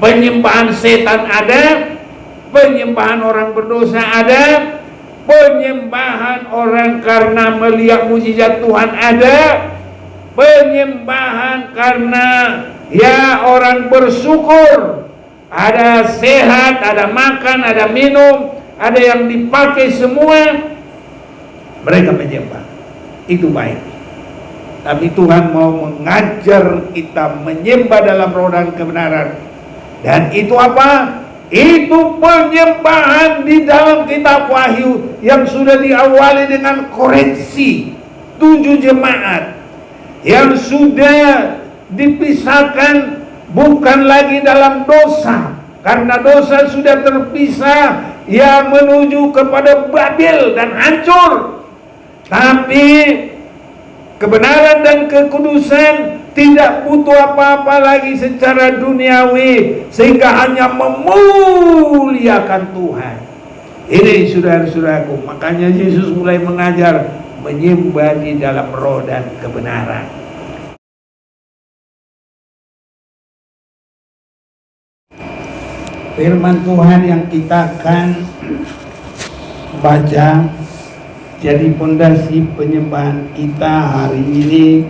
Penyembahan setan ada, penyembahan orang berdosa ada, penyembahan orang karena melihat mukjizat Tuhan ada, penyembahan karena ya orang bersyukur, ada sehat, ada makan, ada minum, ada yang dipakai semua, mereka menyembah. Itu baik. Tapi Tuhan mau mengajar kita menyembah dalam roh dan kebenaran. Dan itu apa? Itu penyembahan di dalam kitab Wahyu yang sudah diawali dengan koreksi 7 jemaat yang sudah dipisahkan bukan lagi dalam dosa, karena dosa sudah terpisah yang menuju kepada Babel dan hancur. Tapi kebenaran dan kekudusan tidak butuh apa-apa lagi secara duniawi, sehingga hanya memuliakan Tuhan. Ini saudara-saudaraku, makanya Yesus mulai mengajar menyembah di dalam roh dan kebenaran. Firman Tuhan yang kita akan baca jadi pondasi penyembahan kita hari ini.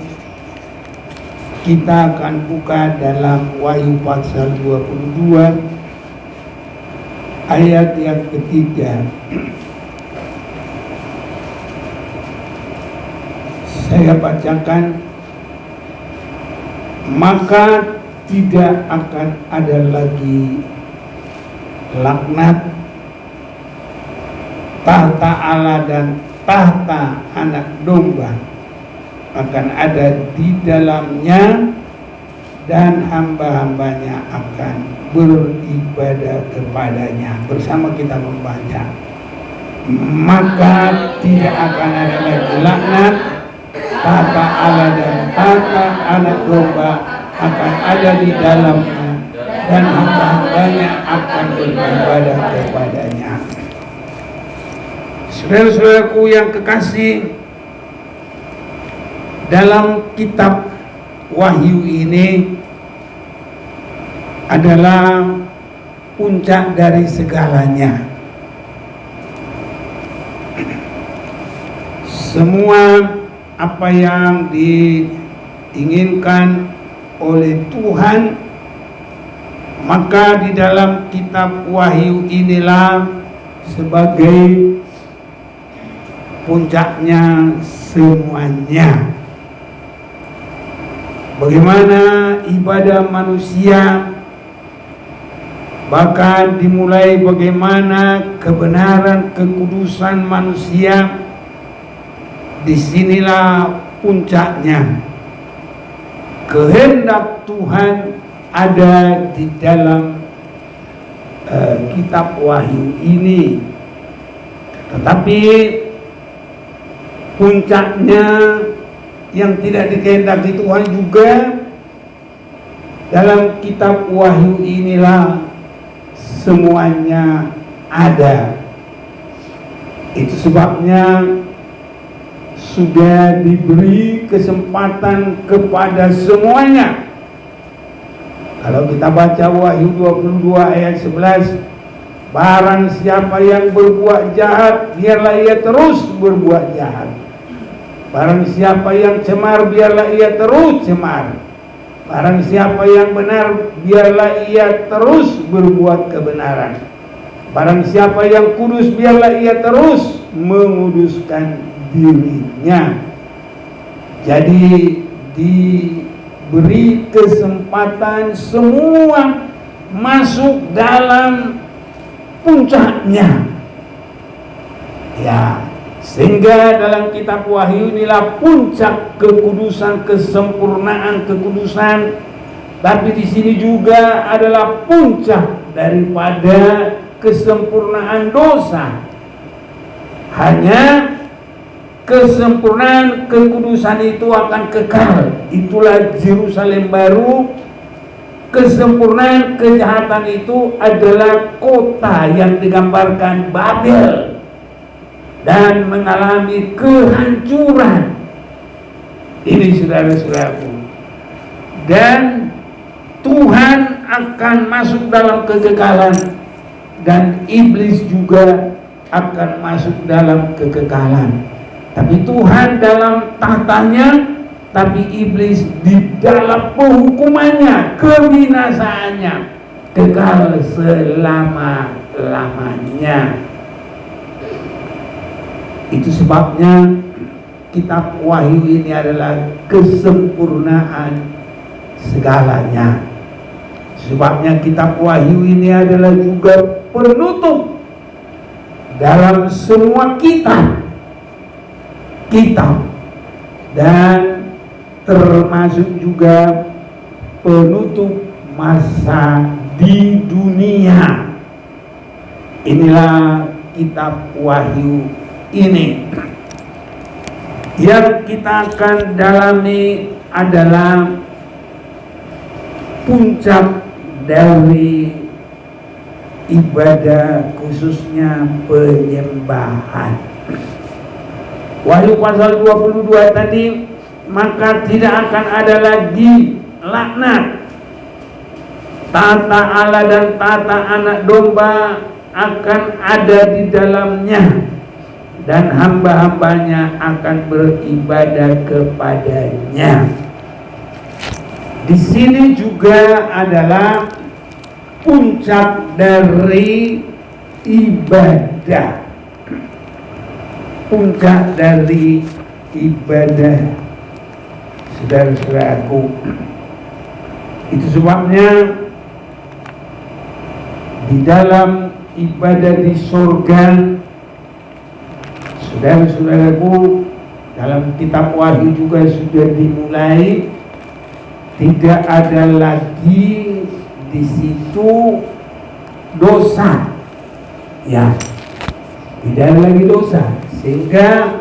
Kita akan buka dalam Wahyu pasal 22 ayat yang ketiga. Saya bacakan. Maka tidak akan ada lagi laknat, tahta Allah dan tahta anak domba akan ada di dalamnya, dan hamba-hambanya akan beribadah kepadanya. Bersama kita membaca. Maka tidak akan ada lagi laknat, tahta Allah dan tahta anak domba akan ada di dalamnya, dan hamba-hambanya akan beribadah kepadanya. Saudara-saudaraku yang kekasih, dalam kitab Wahyu ini adalah puncak dari segalanya. Semua apa yang diinginkan oleh Tuhan, maka di dalam kitab Wahyu inilah sebagai puncaknya semuanya. Bagaimana ibadah manusia, bahkan dimulai bagaimana kebenaran kekudusan manusia, disinilah puncaknya. Kehendak Tuhan ada di dalam kitab Wahyu ini. Tetapi puncaknya yang tidak dikehendaki Tuhan juga dalam kitab Wahyu inilah semuanya ada. Itu sebabnya sudah diberi kesempatan kepada semuanya. Kalau kita baca Wahyu 22 ayat 11, barang siapa yang berbuat jahat, biarlah ia terus berbuat jahat. Barang siapa yang cemar, biarlah ia terus cemar. Barang siapa yang benar, biarlah ia terus berbuat kebenaran. Barang siapa yang kudus, biarlah ia terus menguduskan dirinya. Jadi diberi kesempatan semua masuk dalam puncaknya. Ya, sehingga dalam kitab Wahyu inilah puncak kekudusan, kesempurnaan kekudusan. Tapi di sini juga adalah puncak daripada kesempurnaan dosa. Hanya kesempurnaan kekudusan itu akan kekal. Itulah Yerusalem baru. Kesempurnaan kejahatan itu adalah kota yang digambarkan Babel dan mengalami kehancuran. Ini saudara-saudaraku. Dan Tuhan akan masuk dalam kekekalan dan iblis juga akan masuk dalam kekekalan. Tapi Tuhan dalam tahtanya, tapi iblis di dalam penghukumannya, kebinasaannya, kekal selama-lamanya. Itu sebabnya kitab Wahyu ini adalah kesempurnaan segalanya. Sebabnya kitab Wahyu ini adalah juga penutup dalam semua kitab dan termasuk juga penutup masa di dunia. Inilah kitab Wahyu ini. Yang kita akan dalami adalah puncak dari ibadah, khususnya penyembahan. Wahyu pasal 22 tadi, maka tidak akan ada lagi laknat. Tata Allah dan tata anak domba akan ada di dalamnya, dan hamba-hambanya akan beribadah kepadanya. Di sini juga adalah puncak dari ibadah. Puncak dari ibadah, saudara-saudaraku. Itu sebabnya di dalam ibadah di surga, saudara-saudaraku, dalam kitab Wahyu juga sudah dimulai. Tidak ada lagi di situ dosa, ya, tidak ada lagi dosa. Sehingga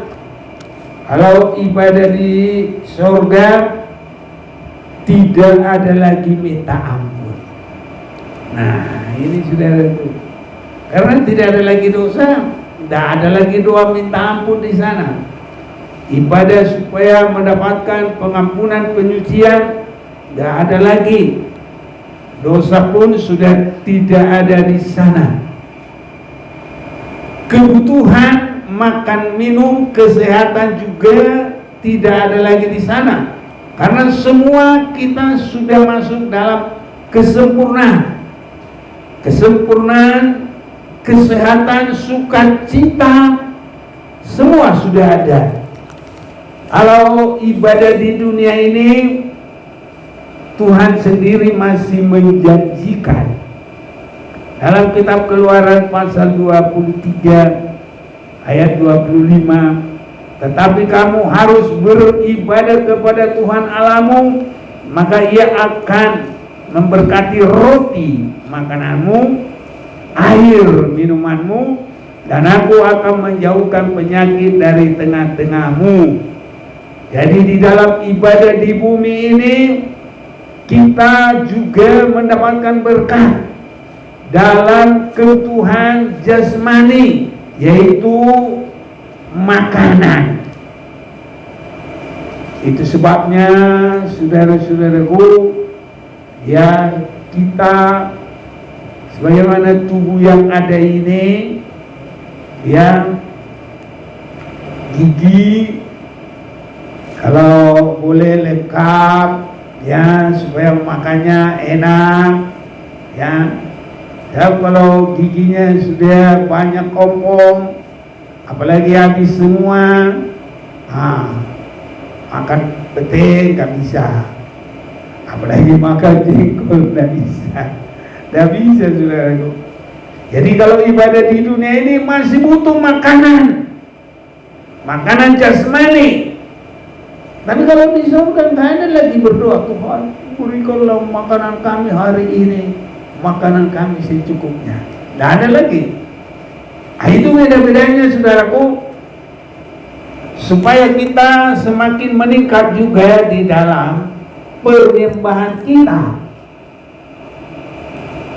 kalau ibadah di surga tidak ada lagi minta ampun. Nah, ini saudaraku, karena tidak ada lagi dosa, tidak ada lagi doa minta ampun di sana. Ibadah supaya mendapatkan pengampunan, penyucian, tidak ada lagi. Dosa pun sudah tidak ada di sana. Kebutuhan makan minum, kesehatan juga tidak ada lagi di sana. Karena semua kita sudah masuk dalam kesempurnaan. Kesempurnaan, kesehatan, sukacita, semua sudah ada. Kalau ibadah di dunia ini, Tuhan sendiri masih menjanjikan dalam kitab Keluaran pasal 23 ayat 25, tetapi kamu harus beribadah kepada Tuhan Allahmu, maka Ia akan memberkati roti makananmu, air minumanmu, dan aku akan menjauhkan penyakit dari tengah-tengahmu. Jadi di dalam ibadah di bumi ini, kita juga mendapatkan berkat dalam kebutuhan jasmani, yaitu makanan. Itu sebabnya saudara-saudaraku, ya, kita sebagaimana tubuh yang ada ini, ya, gigi kalau boleh lengkap, ya, supaya makannya enak, ya. Ya, kalau giginya sudah banyak kompong, apalagi habis semua, makan pete nggak bisa, apalagi makan jengkol nggak bisa, saudaraku. Jadi kalau ibadah di dunia ini masih butuh makanan jasmani. Tapi kalau di surga nggak ada lagi berdoa, Tuhan berikanlah makanan kami hari ini, makanan kami secukupnya. Nggak ada lagi. Itu beda-bedanya, saudaraku, supaya kita semakin meningkat juga di dalam penyembahan kita.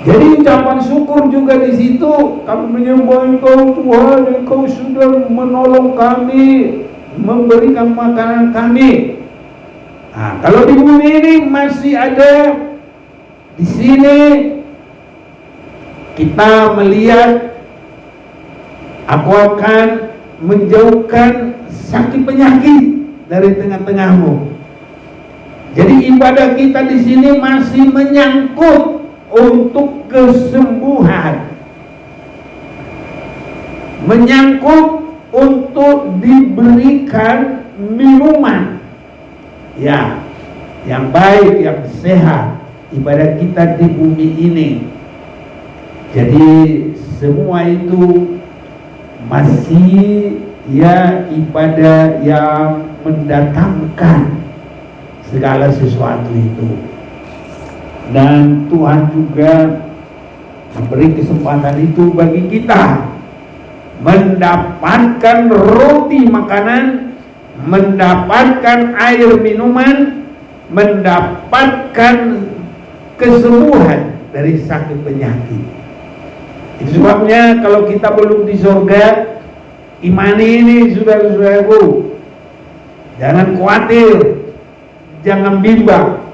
Jadi ucapan syukur juga di situ. Kami menyembah Engkau Tuhan, Engkau sudah menolong kami, memberikan makanan kami. Nah, kalau di bumi ini masih ada Di sini kita melihat aku akan menjauhkan sakit penyakit dari tengah-tengahmu. Jadi ibadah kita di sini masih menyangkut untuk kesembuhan, menyangkut untuk diberikan minuman, ya, yang baik, yang sehat. Ibadah kita di bumi ini. Jadi semua itu masih ya ibadah yang mendatangkan segala sesuatu itu. Dan Tuhan juga memberi kesempatan itu bagi kita mendapatkan roti makanan, mendapatkan air minuman, mendapatkan kesembuhan dari sakit penyakit. Itu sebabnya kalau kita belum di surga, imani ini saudara-saudaraku, jangan khawatir, jangan bimbang.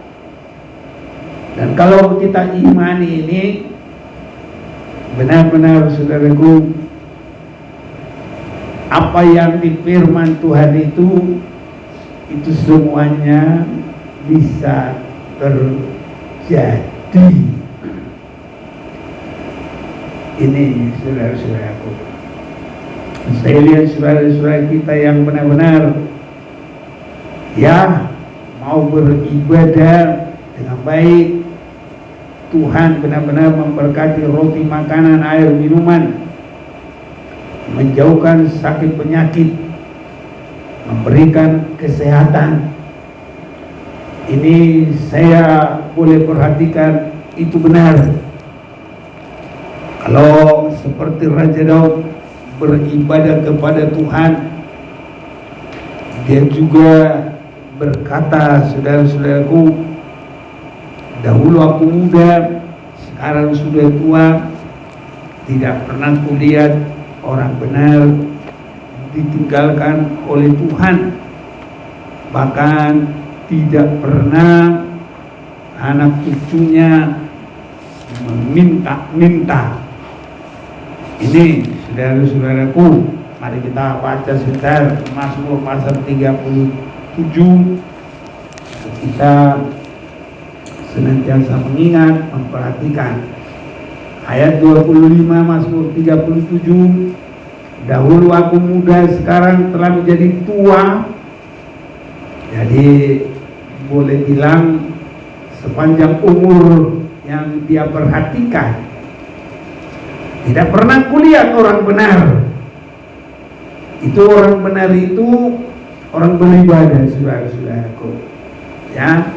Dan kalau kita imani ini, benar-benar saudaraku, apa yang di firman Tuhan itu semuanya bisa terjadi. Ini saudara-saudaraku, saya lihat saudara-saudara kita yang benar-benar ya mau beribadah dengan baik. Tuhan benar-benar memberkati roti makanan, air minuman, menjauhkan sakit penyakit, memberikan kesehatan. Ini saya boleh perhatikan itu benar. Kalau seperti Raja Daud beribadah kepada Tuhan, dia juga berkata, saudara-saudaraku, dahulu aku muda, sekarang sudah tua, tidak pernah kulihat orang benar ditinggalkan oleh Tuhan, bahkan tidak pernah anak cucunya meminta-minta. Ini saudara-saudaraku, mari kita baca sebentar Mazmur pasal 37. Kita senantiasa mengingat, memperhatikan ayat 25 Mazmur 37. Dahulu aku muda, sekarang telah menjadi tua. Jadi boleh bilang sepanjang umur yang dia perhatikan, tidak pernah kulihat orang benar. Itu orang benar itu orang beribadah, saudara-saudaraku, ya.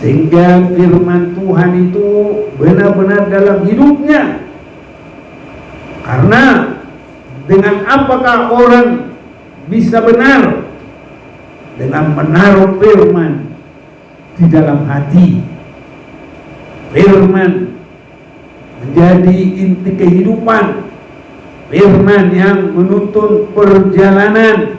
Sehingga firman Tuhan itu benar-benar dalam hidupnya. Karena dengan apakah orang bisa benar? Dengan menaruh firman di dalam hati. Firman menjadi inti kehidupan. Firman yang menuntun perjalanan.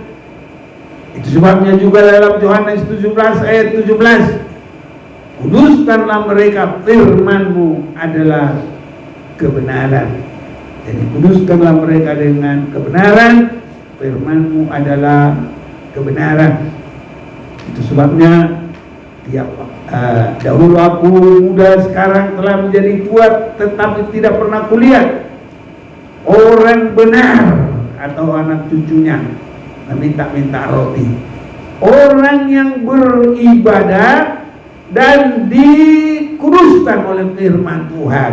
Itu sebabnya juga dalam Yohanes 17 ayat 17, kuduskanlah mereka, firman-Mu adalah kebenaran. Jadi kuduskanlah mereka dengan kebenaran, firman-Mu adalah kebenaran. Itu sebabnya dahulu aku muda, sekarang telah menjadi tua, tetapi tidak pernah kulihat orang benar atau anak cucunya meminta-minta roti. Orang yang beribadah dan dikuduskan oleh firman Tuhan.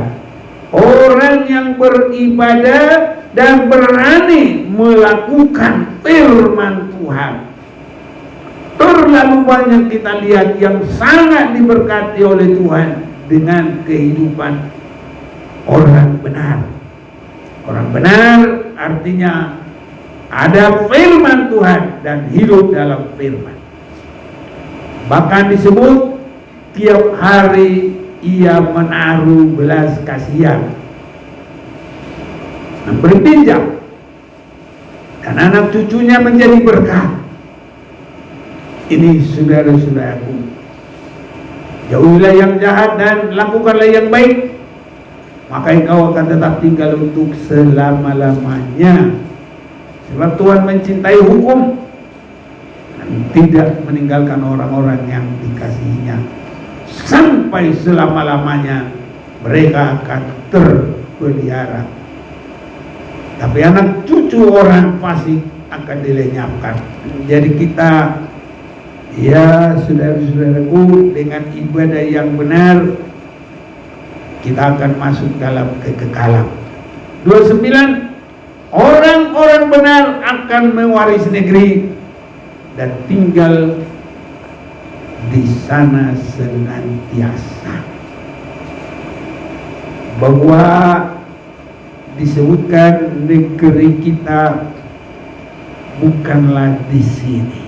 Orang yang beribadah dan berani melakukan firman Tuhan. Terlalu banyak kita lihat yang sangat diberkati oleh Tuhan dengan kehidupan orang benar. Orang benar artinya ada firman Tuhan dan hidup dalam firman. Bahkan disebut tiap hari ia menaruh belas kasihan, memberi pinjam, dan anak cucunya menjadi berkat. Ini saudara-saudaraku, Jauhilah yang jahat dan lakukanlah yang baik, maka engkau akan tetap tinggal untuk selama-lamanya. Sebab Tuhan mencintai hukum dan tidak meninggalkan orang-orang yang dikasihinya. Sampai selama-lamanya mereka akan terpelihara. Tapi anak cucu orang fasik akan dilenyapkan. Jadi kita, ya saudara-saudaraku, dengan ibadah yang benar kita akan masuk dalam kekekalan. 29, orang-orang benar akan mewaris negeri dan tinggal di sana senantiasa. Bahwa disebutkan negeri kita bukanlah di sini.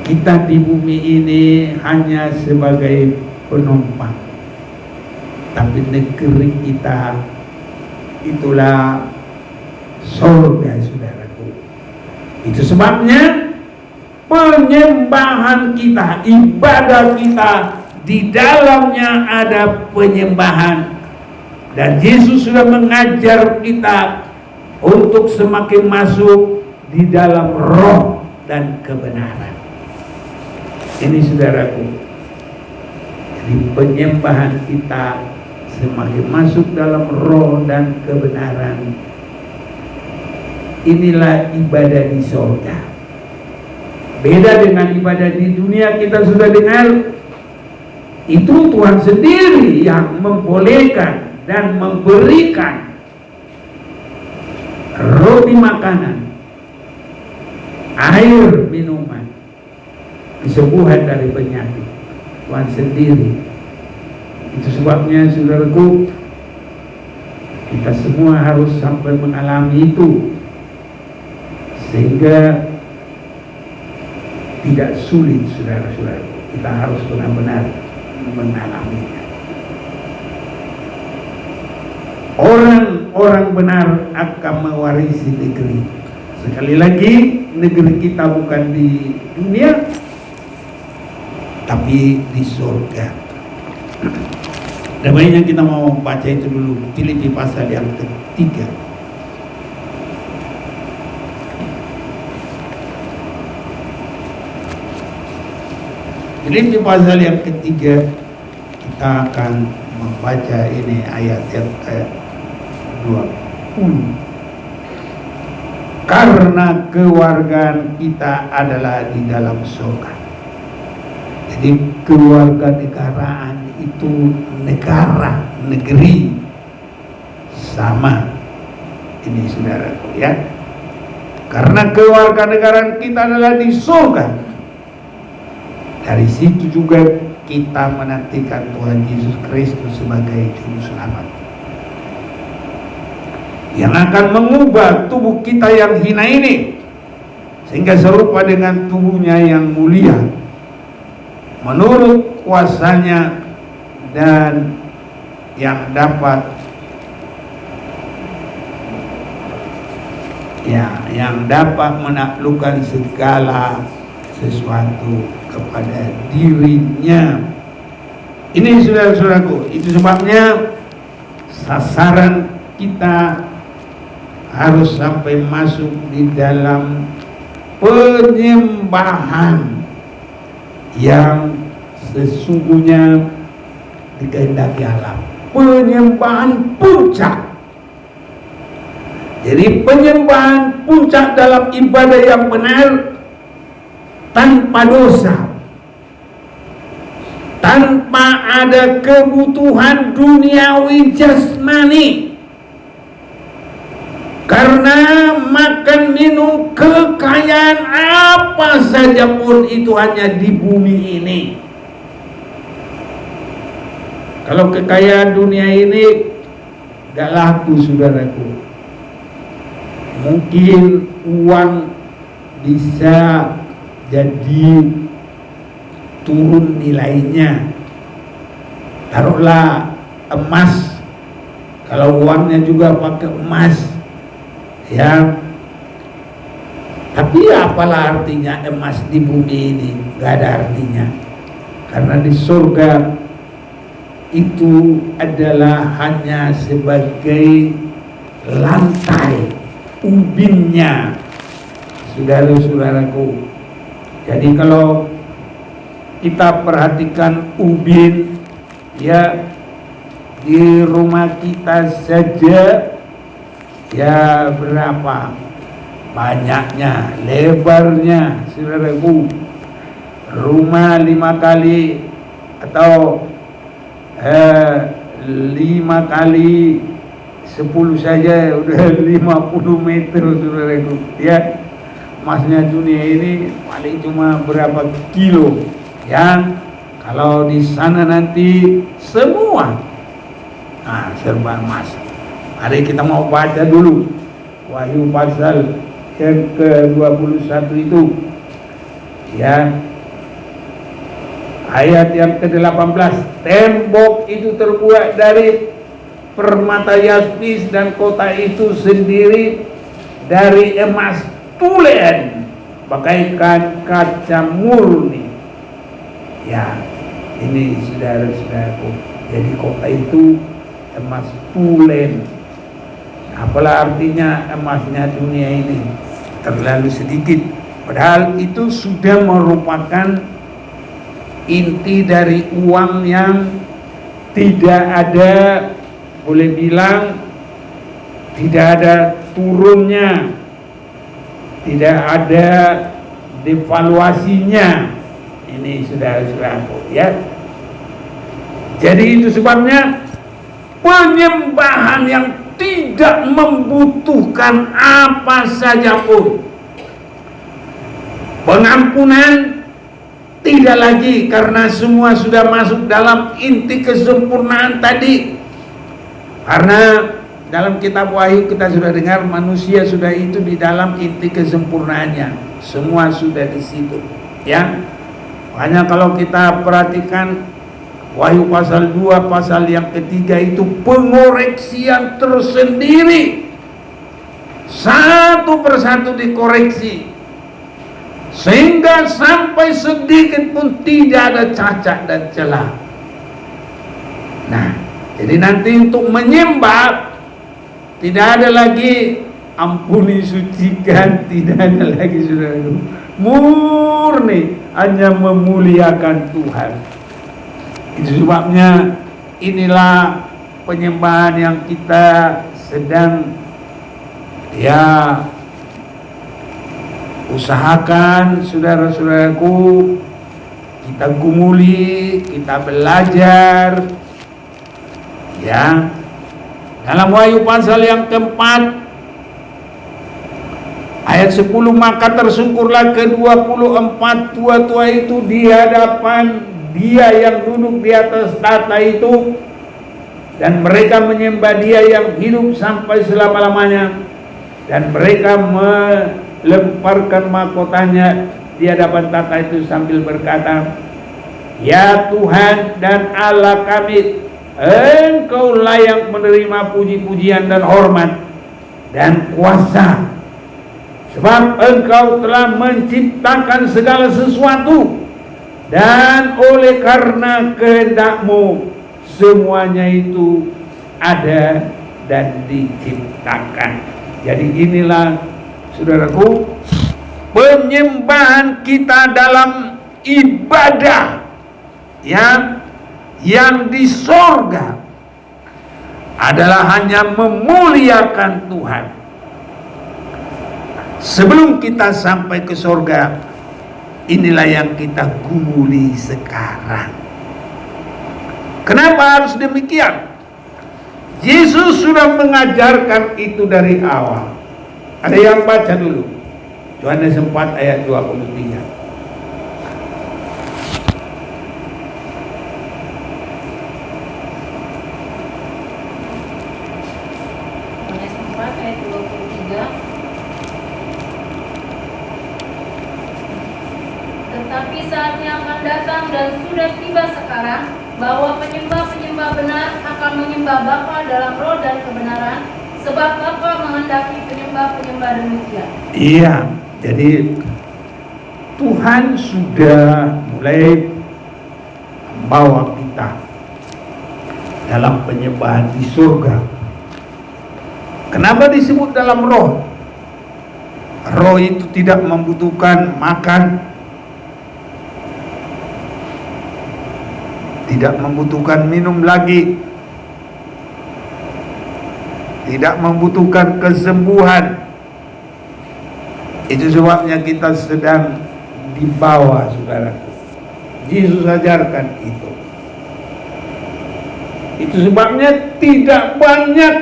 Kita di bumi ini hanya sebagai penumpang, tapi negeri kita itulah surga, saudaraku. Itu sebabnya penyembahan kita, ibadah kita, di dalamnya ada penyembahan. Dan Yesus sudah mengajar kita untuk semakin masuk di dalam roh dan kebenaran. Ini saudaraku, jadi penyembahan kita semakin masuk dalam roh dan kebenaran. Inilah ibadah di surga. Beda dengan ibadah di dunia. Kita sudah dengar, itu Tuhan sendiri yang membolehkan dan memberikan roti makanan, air minuman, kesembuhan dari penyakit. Tuhan sendiri. Itu sebabnya saudaraku, kita semua harus sampai mengalami itu, sehingga tidak sulit, saudara-saudara. Kita harus benar-benar mengalaminya. Orang-orang benar akan mewarisi negeri. Sekali lagi, negeri kita bukan di dunia, tapi di surga. Dan baiknya kita mau baca itu dulu, Filipi pasal yang ketiga. Filipi pasal yang ketiga, kita akan membaca ini ayat yang ke-20. Karena kewargaan kita adalah di dalam surga. Jadi kewarganegaraan itu negara, negeri sama. Ini saudaraku ya. Karena kewarganegaraan kita adalah di surga. Dari situ juga kita menantikan Tuhan Yesus Kristus sebagai juru selamat, yang akan mengubah tubuh kita yang hina ini sehingga serupa dengan tubuhnya yang mulia menurut kuasanya, dan yang dapat menaklukkan segala sesuatu kepada dirinya. Ini saudara-saudaraku, itu sebabnya sasaran kita harus sampai masuk di dalam penyembahan yang sesungguhnya dikehendaki Allah. Penyembahan puncak. Jadi penyembahan puncak dalam ibadah yang benar, tanpa dosa, tanpa ada kebutuhan duniawi jasmani. Karena makan minum kekayaan apa saja pun itu hanya di bumi ini. Kalau kekayaan dunia ini gak laku, saudaraku. Mungkin uang bisa jadi turun nilainya. Taruhlah emas, kalau uangnya juga pakai emas, ya. Tapi apalah artinya emas di bumi ini? Gak ada artinya. Karena di surga itu adalah hanya sebagai lantai ubinnya, saudara-saudaraku. Jadi kalau kita perhatikan ubin, ya, di rumah kita saja, ya berapa banyaknya, lebarnya, saudaraku. Rumah 5 kali atau 5 kali 10 saja udah 50 meter, saudaraku, ya. Emasnya dunia ini paling cuma berapa kilo, ya. Kalau di sana nanti semua serba emas. Mari kita mau baca dulu Wahyu pasal yang ke-21 itu, ya. Ayat yang ke-18, tembok itu terbuat dari permata yaspis dan kota itu sendiri dari emas tulen bagaikan kaca murni. Ya, ini saudara-saudaraku. Jadi kota itu emas tulen. Apalah artinya emasnya dunia ini? Terlalu sedikit. Padahal itu sudah merupakan inti dari uang yang tidak ada, boleh bilang tidak ada turunnya, tidak ada devaluasinya. Ini saudara-saudaraku, ya. Jadi itu sebabnya penyembahan yang tidak membutuhkan apa saja pun, pengampunan tidak lagi, karena semua sudah masuk dalam inti kesempurnaan tadi. Karena dalam kitab Wahyu kita sudah dengar manusia sudah itu di dalam inti kesempurnaannya. Semua sudah di situ, ya. Makanya kalau kita perhatikan Wahyu pasal 2 pasal yang ketiga itu pengoreksian tersendiri. Satu persatu dikoreksi, sehingga sampai sedikit pun tidak ada cacat dan celah. Nah, jadi nanti untuk menyembah tidak ada lagi ampuni sucikan, tidak ada lagi, saudara. Murni hanya memuliakan Tuhan. Itu sebabnya inilah penyembahan yang kita sedang, ya, usahakan, saudara-saudaraku. Kita gumuli, kita belajar, ya. Dalam Wahyu pasal yang keempat ayat 10, maka tersungkurlah ke-24 tua-tua itu di hadapan Dia yang duduk di atas tahta itu, dan mereka menyembah Dia yang hidup sampai selama-lamanya, dan mereka melemparkan mahkotanya di hadapan tahta itu sambil berkata, ya Tuhan dan Allah kami, Engkau layak menerima puji-pujian dan hormat dan kuasa, sebab Engkau telah menciptakan segala sesuatu, dan oleh karena kehendak-Mu semuanya itu ada dan diciptakan. Jadi inilah, saudaraku, penyembahan kita dalam ibadah yang di sorga adalah hanya memuliakan Tuhan. Sebelum kita sampai ke sorga, inilah yang kita gumuli sekarang. Kenapa harus demikian? Yesus sudah mengajarkan itu dari awal. Ada yang baca dulu Yohanes 4 ayat 23. Tetapi saatnya akan datang dan sudah tiba sekarang, bahwa penyembah-penyembah benar akan menyembah Bapa dalam roh dan kebenaran, sebab Bapa menghendaki penyembah-penyembah demikian. Iya, jadi Tuhan sudah mulai membawa kita dalam penyembahan di surga. Kenapa disebut dalam roh? Roh itu tidak membutuhkan makan, tidak membutuhkan minum lagi, tidak membutuhkan kesembuhan. Itu sebabnya kita sedang dibawa, saudaraku. Yesus ajarkan itu. Itu sebabnya tidak banyak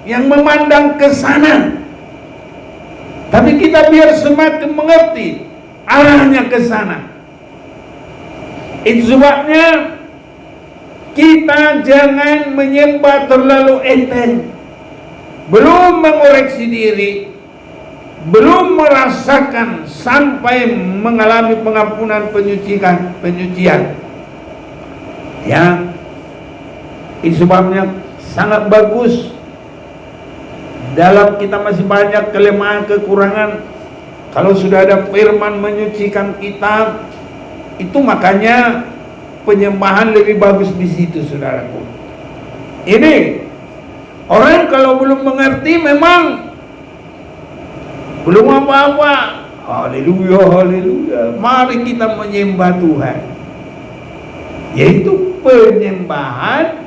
yang memandang ke sana. Tapi kita biar semakin mengerti arahnya ke sana. Itu sebabnya kita jangan menyembah terlalu enteng. Belum mengoreksi diri, belum merasakan sampai mengalami pengampunan penyucian. Ya, itu sebabnya sangat bagus. Dalam kita masih banyak kelemahan, kekurangan. Kalau sudah ada firman menyucikan kita, itu makanya penyembahan lebih bagus di situ, saudaraku. Ini orang kalau belum mengerti memang belum apa-apa. Haleluya, haleluya. Mari kita menyembah Tuhan. Yaitu penyembahan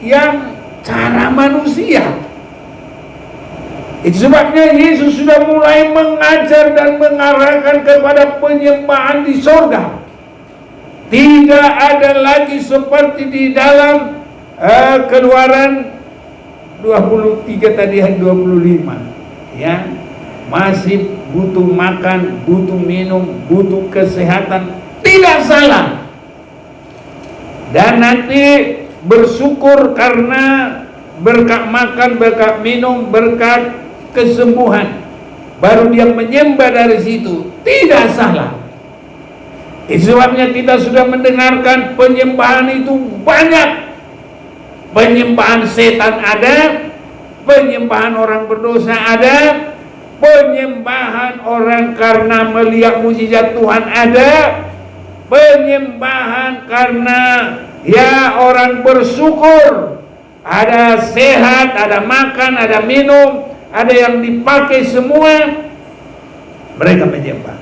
yang cara manusia. Itu sebabnya Yesus sudah mulai mengajar dan mengarahkan kepada penyembahan di sorga. Tidak ada lagi seperti di dalam Keluaran 23 tadi 25. Ya, masih butuh makan, butuh minum, butuh kesehatan. Tidak salah. Dan nanti bersyukur karena berkat makan, berkat minum, berkat kesembuhan, baru dia menyembah dari situ. Tidak salah. Itu sebabnya kita sudah mendengarkan penyembahan itu banyak. Penyembahan setan ada, penyembahan orang berdosa ada, penyembahan orang karena melihat mukjizat Tuhan ada, penyembahan karena ya orang bersyukur, ada sehat, ada makan, ada minum, ada yang dipakai semua, mereka menyembah.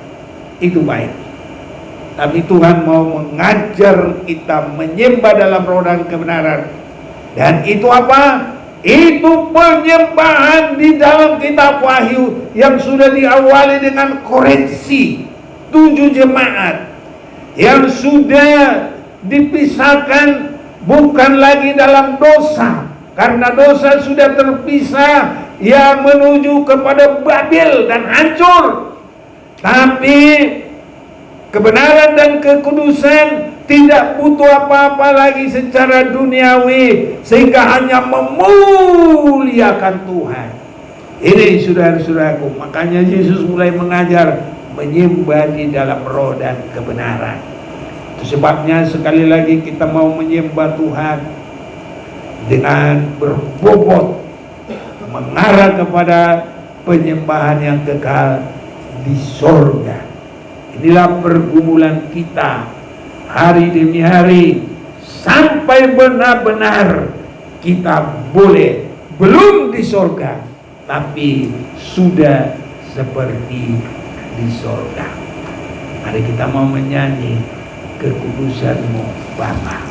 Itu baik. Tapi Tuhan mau mengajar kita menyembah dalam roh dan kebenaran. Dan itu apa? Itu penyembahan di dalam kitab Wahyu yang sudah diawali dengan koreksi 7 jemaat yang sudah dipisahkan bukan lagi dalam dosa, karena dosa sudah terpisah yang menuju kepada Babel dan hancur. Tapi kebenaran dan kekudusan tidak butuh apa-apa lagi secara duniawi, sehingga hanya memuliakan Tuhan. Ini saudara-saudaraku, makanya Yesus mulai mengajar menyembah di dalam roh dan kebenaran. Itu sebabnya sekali lagi kita mau menyembah Tuhan dengan berbobot, mengarah kepada penyembahan yang kekal di sorga. Inilah pergumulan kita hari demi hari sampai benar-benar kita boleh belum di sorga, tapi sudah seperti di sorga. Mari kita mau menyanyi kekudusan-Mu Bapa.